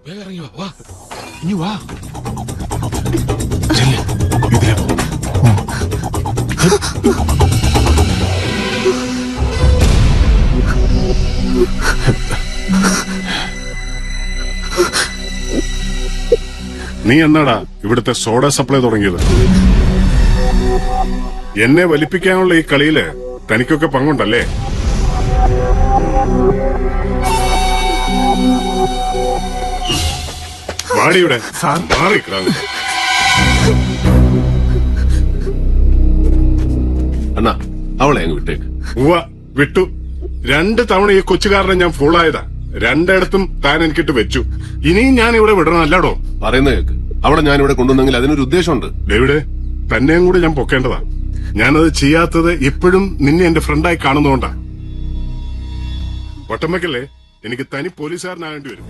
വേഗം ഇറങ്ങി വാ, വാ. ഇനി വാ. ചെല്ല്, ഇതിലെ പോ. നീ എന്നാടാ ഇവിടുത്തെ സോഡ സപ്ലൈ തുടങ്ങിയത്? എന്നെ വലിപ്പിക്കാനുള്ള ഈ കളിയില് തനിക്കൊക്കെ പങ്കുണ്ടല്ലേ? വാടിയുടെ മാറിക്കിടാ. അണ്ണാ അവളെ അങ്ങ് വിട്ടേക്ക്. ഉവ്വ വിട്ടു. 2 തവണ ഈ കൊച്ചുകാരനെ ഞാൻ ഫൂളായതാ. 2 താൻ എനിക്കിട്ട് വെച്ചു. ഇനിയും ഞാൻ ഇവിടെ വിടണം അല്ലാടോ? പറയുന്ന കേക്ക്. അവിടെ ഞാൻ ഇവിടെ കൊണ്ടുവന്നെങ്കിൽ അതിനൊരു ഉദ്ദേശമുണ്ട്. ഡേവിഡ്, തന്നെയും കൂടി ഞാൻ പൊക്കേണ്ടതാ. ഞാനത് ചെയ്യാത്തത് ഇപ്പോഴും നിന്നെ എന്റെ ഫ്രണ്ടായി കാണുന്നതുകൊണ്ടാ. ഒട്ടമ്മക്കല്ലേ എനിക്ക് തനി പോലീസുകാരനാകേണ്ടി വരും.